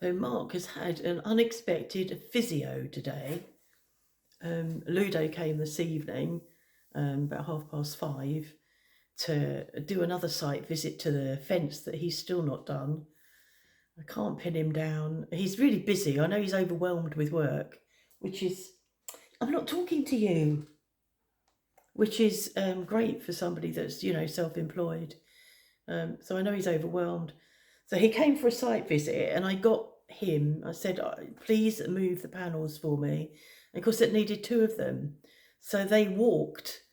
So Mark has had an unexpected physio today. Ludo came this evening, about 5:30, to do another site visit to the fence that he's still not done. I can't pin him down. He's really busy. I know he's overwhelmed with work, which is, I'm not talking to you, which is great for somebody that's, self-employed. So I know he's overwhelmed. So he came for a site visit and I got him, I said, please move the panels for me. And of course it needed two of them. So they walked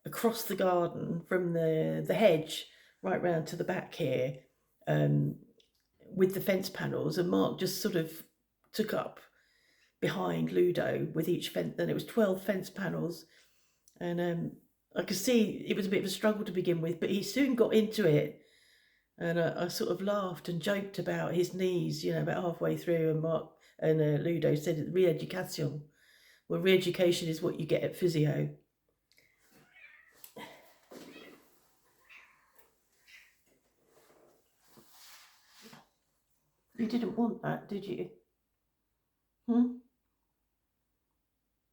across the garden from the hedge right round to the back here, with the fence panels, and Mark just sort of took up behind Ludo with each fence, and it was 12 fence panels. And I could see it was a bit of a struggle to begin with, but he soon got into it. And I sort of laughed and joked about his knees, about halfway through, and Mark and Ludo said reeducation. Well, reeducation is what you get at physio. You didn't want that, did you? But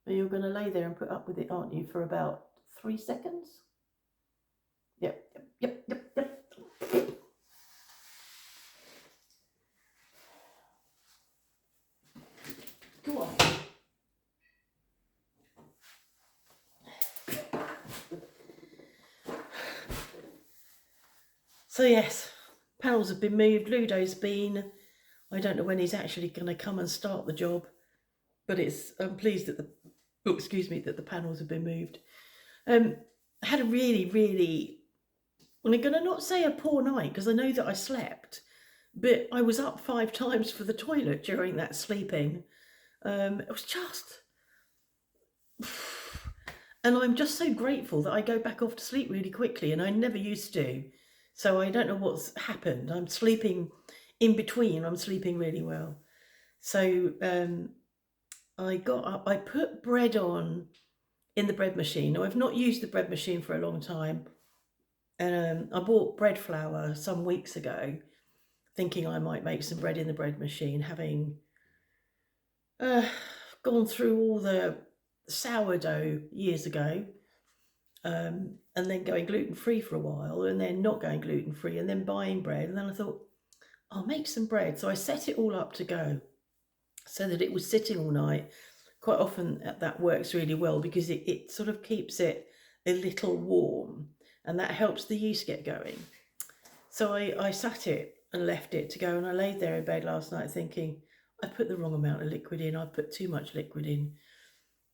you're going to lay there and put up with it, aren't you, for about 3 seconds? Yep. Go on. So yes, panels have been moved. Ludo's been. I don't know when he's actually going to come and start the job, but I'm pleased that the panels have been moved. I had a really, well, I'm going to not say a poor night because I know that I slept, but I was up 5 times for the toilet during that sleeping. It was just, and I'm just so grateful that I go back off to sleep really quickly, and I never used to. So I don't know what's happened. I'm sleeping in between. I'm sleeping really well. So I got up, I put bread on in the bread machine. Now, I've not used the bread machine for a long time. And I bought bread flour some weeks ago, thinking I might make some bread in the bread machine, having gone through all the sourdough years ago, and then going gluten-free for a while, and then not going gluten-free, and then buying bread. And then I thought, I'll make some bread. So I set it all up to go so that it was sitting all night. Quite often that works really well because it sort of keeps it a little warm, and that helps the yeast get going. So I sat it and left it to go, and I laid there in bed last night thinking, I put the wrong amount of liquid in, I put too much liquid in.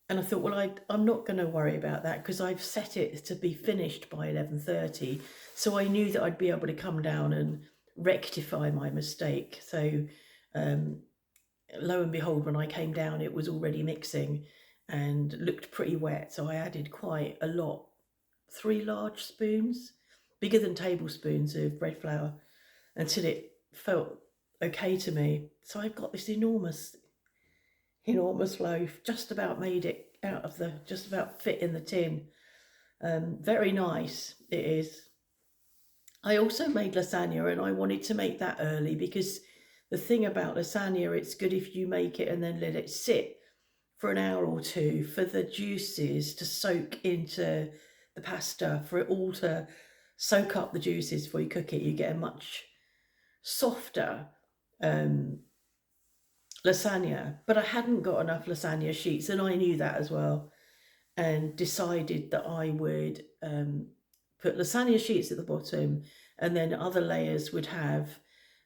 And I thought, well, I'm not going to worry about that because I've set it to be finished by 11:30. So I knew that I'd be able to come down and rectify my mistake. So lo and behold, when I came down, it was already mixing and looked pretty wet. So I added quite a lot, 3 large spoons, bigger than tablespoons of bread flour, until it felt okay to me. So I've got this enormous loaf, just about made it out of just about fit in the tin. Very nice it is. I also made lasagna, and I wanted to make that early because the thing about lasagna, it's good if you make it and then let it sit for an hour or two for the juices to soak into the pasta, for it all to soak up the juices before you cook it. You get a much softer lasagna, but I hadn't got enough lasagna sheets, and I knew that as well, and decided that I would put lasagna sheets at the bottom, and then other layers would have,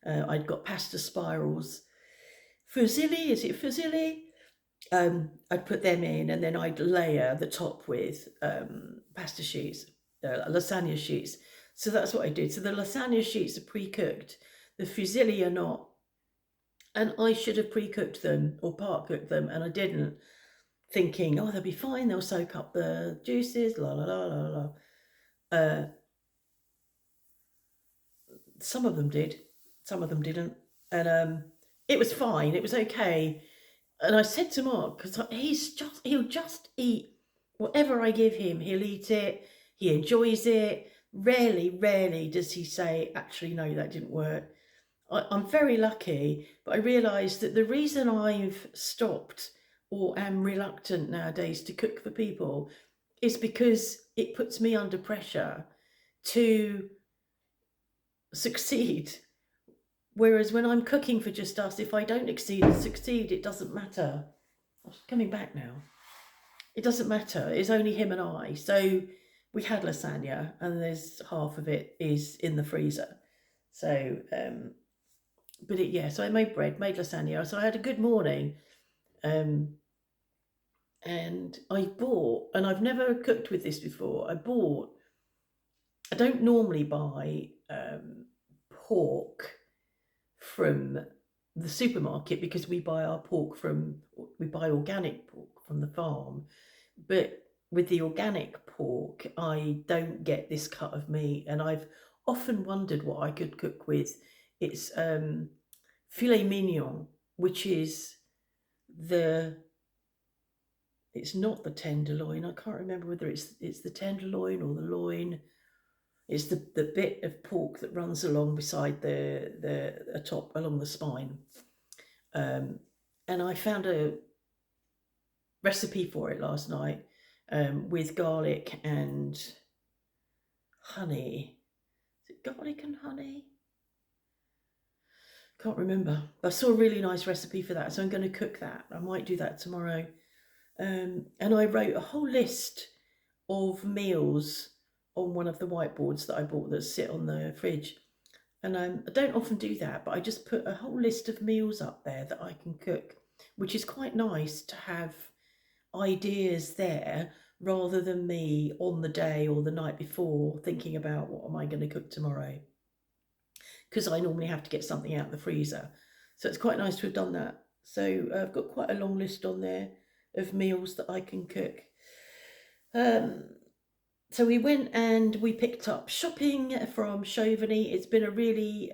I'd got pasta spirals, fusilli, is it fusilli? I'd put them in, and then I'd layer the top with pasta sheets, lasagna sheets. So that's what I did. So the lasagna sheets are pre-cooked, the fusilli are not. And I should have pre-cooked them or part-cooked them, and I didn't, thinking, oh, they'll be fine, they'll soak up the juices, la la la la la. Some of them did, some of them didn't, and it was fine, it was okay. And I said to Mark, because he'll just eat whatever I give him, he'll eat it, he enjoys it. Rarely does he say, actually, no, that didn't work. I'm very lucky, but I realised that the reason I've stopped or am reluctant nowadays to cook for people is because it puts me under pressure to succeed. Whereas when I'm cooking for just us, if I don't succeed, it doesn't matter. I'm coming back now. It doesn't matter. It's only him and I. So we had lasagna, and there's half of it is in the freezer. So, so I made bread, made lasagna. So I had a good morning. And I bought, and I've never cooked with this before. I don't normally buy pork from the supermarket because we buy organic pork from the farm. But with the organic pork, I don't get this cut of meat, and I've often wondered what I could cook with. It's filet mignon, which is it's not the tenderloin. I can't remember whether it's the tenderloin or the loin. It's the bit of pork that runs along beside the top along the spine. And I found a recipe for it last night with garlic and honey. Is it garlic and honey? Can't remember. I saw a really nice recipe for that, so I'm going to cook that. I might do that tomorrow. And I wrote a whole list of meals on one of the whiteboards that I bought that sit on the fridge. And I don't often do that, but I just put a whole list of meals up there that I can cook, which is quite nice to have ideas there rather than me on the day or the night before thinking about what am I going to cook tomorrow, because I normally have to get something out of the freezer. So it's quite nice to have done that. So I've got quite a long list on there of meals that I can cook. So we went and we picked up shopping from Chauvigny. It's been a really,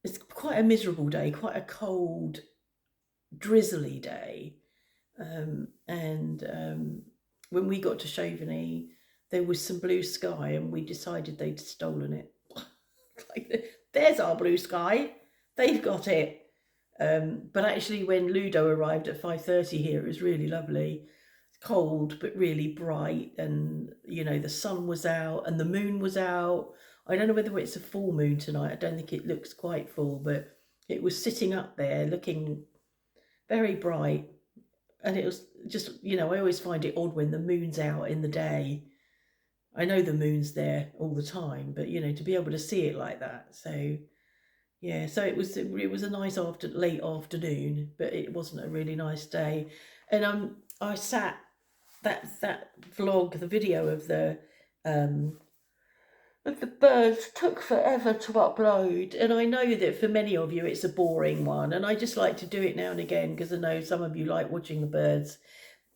it's quite a miserable day, quite a cold, drizzly day. When we got to Chauvigny, there was some blue sky, and we decided they'd stolen it. Like, there's our blue sky. They've got it. But actually, when Ludo arrived at 5:30 here, it was really lovely. Cold but really bright, and the sun was out and the moon was out. I don't know whether it's a full moon tonight. I don't think it looks quite full, but it was sitting up there looking very bright. And it was just, I always find it odd when the moon's out in the day. I know the moon's there all the time, but to be able to see it like that. So yeah, so it was a nice late afternoon, but it wasn't a really nice day. And I sat that vlog, the video of the birds took forever to upload, and I know that for many of you it's a boring one, and I just like to do it now and again because I know some of you like watching the birds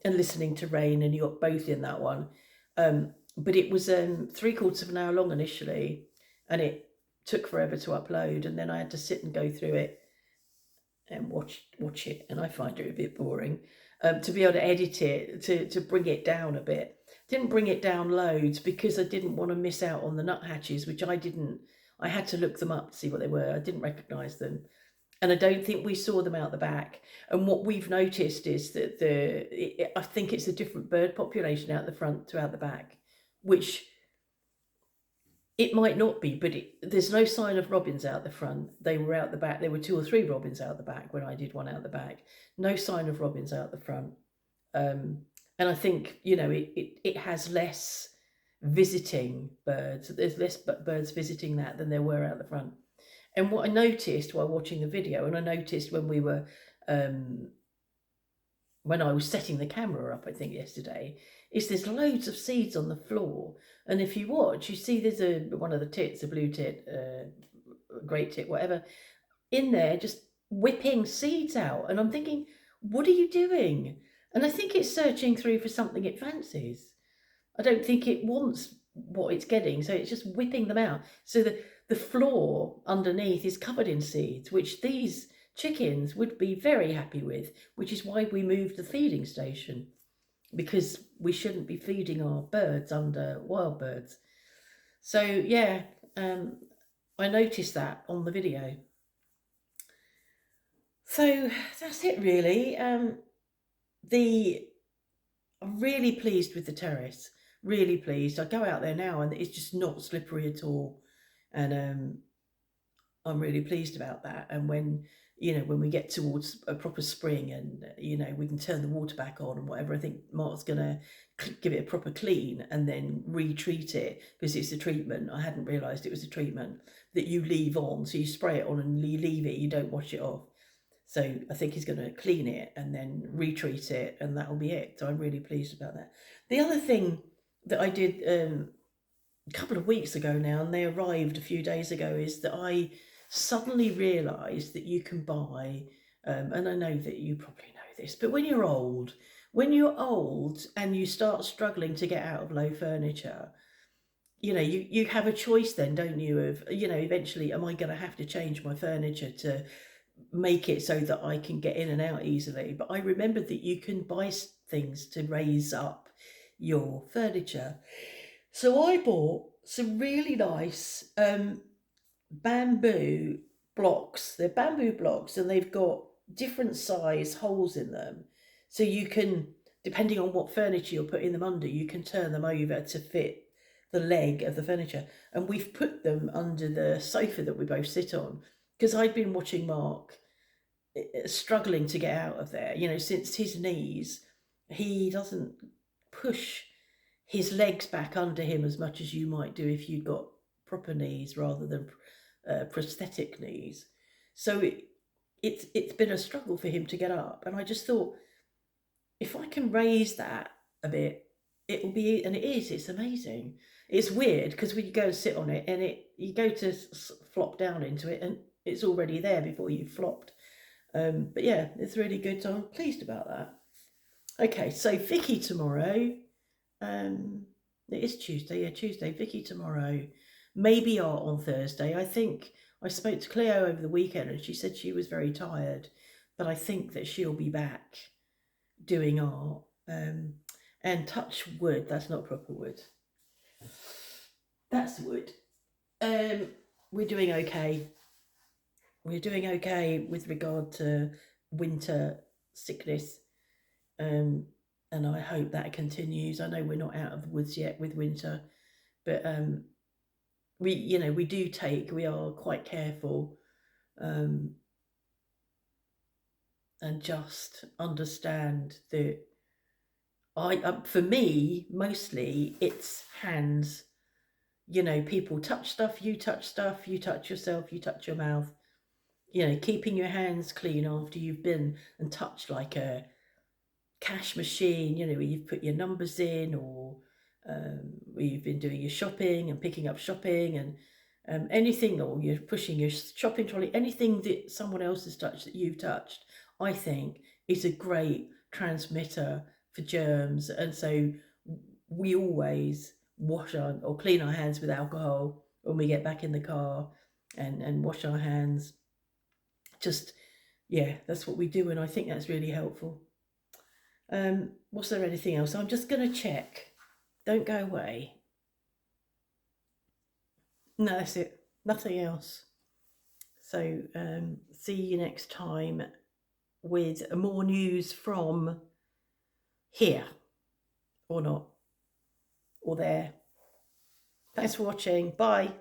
and listening to rain, and you're both in that one. But it was 3/4 of an hour long initially, and it took forever to upload, and then I had to sit and go through it and watch it, and I find it a bit boring. To be able to edit it, to bring it down a bit. Didn't bring it down loads because I didn't want to miss out on the nuthatches, which I didn't. I had to look them up to see what they were. I didn't recognise them, and I don't think we saw them out the back. And what we've noticed is that I think it's a different bird population out the front to out the back, which it might not be, but there's no sign of robins out the front. They were out the back. There were 2 or 3 robins out the back when I did one out the back. No sign of robins out the front. And I think, it has less visiting birds. There's less birds visiting that than there were out the front. And what I noticed while watching the video, and I noticed when we were, when I was setting the camera up, I think yesterday, is there's loads of seeds on the floor. And if you watch, you see there's one of the tits, a blue tit, great tit, whatever, in there just whipping seeds out. And I'm thinking, what are you doing? And I think it's searching through for something it fancies. I don't think it wants what it's getting, so it's just whipping them out. So the floor underneath is covered in seeds, which these chickens would be very happy with, which is why we moved the feeding station, because we shouldn't be feeding our birds under wild birds. So yeah, I noticed that on the video. So that's it really. The I'm really pleased with the terrace. Really pleased. I go out there now and it's just not slippery at all. And I'm really pleased about that. And when, when we get towards a proper spring and, we can turn the water back on and whatever, I think Mark's going to give it a proper clean and then retreat it, because it's a treatment. I hadn't realised it was a treatment that you leave on. So you spray it on and you leave it, you don't wash it off. So I think he's going to clean it and then retreat it, and that'll be it. So I'm really pleased about that. The other thing that I did a couple of weeks ago now, and they arrived a few days ago, is that I suddenly realised that you can buy, and I know that you probably know this, but when you're old and you start struggling to get out of low furniture, you have a choice then, don't you, of, eventually, am I going to have to change my furniture to make it so that I can get in and out easily? But I remembered that you can buy things to raise up your furniture. So I bought some really nice bamboo blocks. They're bamboo blocks and they've got different size holes in them. So you can, depending on what furniture you're putting them under, you can turn them over to fit the leg of the furniture. And we've put them under the sofa that we both sit on, because I'd been watching Mark struggling to get out of there. Since his knees, he doesn't push his legs back under him as much as you might do if you'd got proper knees rather than prosthetic knees. So it's been a struggle for him to get up. And I just thought, if I can raise that a bit, it will be, and it's amazing. It's weird because when you go and sit on it and you go to flop down into it and it's already there before you've flopped. But yeah, it's really good. So I'm pleased about that. Okay, so Vicky tomorrow. It is Tuesday. Yeah, Tuesday. Vicky tomorrow. Maybe art on Thursday. I think I spoke to Cleo over the weekend and she said she was very tired, but I think that she'll be back doing art. And touch wood. That's not proper wood. That's wood. We're doing okay. We're doing okay with regard to winter sickness. And I hope that continues. I know we're not out of the woods yet with winter, but we are quite careful, and just understand that for me, mostly it's hands. People touch stuff, you touch yourself, you touch your mouth. Keeping your hands clean after you've been and touched like a cash machine, where you've put your numbers in, or where you've been doing your shopping and picking up shopping and anything, or you're pushing your shopping trolley, anything that someone else has touched that you've touched, I think is a great transmitter for germs. And so we always wash or clean our hands with alcohol when we get back in the car, and wash our hands. Just, yeah, that's what we do, and I think that's really helpful. Was there anything else? I'm just going to check. Don't go away. No, that's it. Nothing else. So see you next time with more news from here, or not, or there. Thanks for watching. Bye.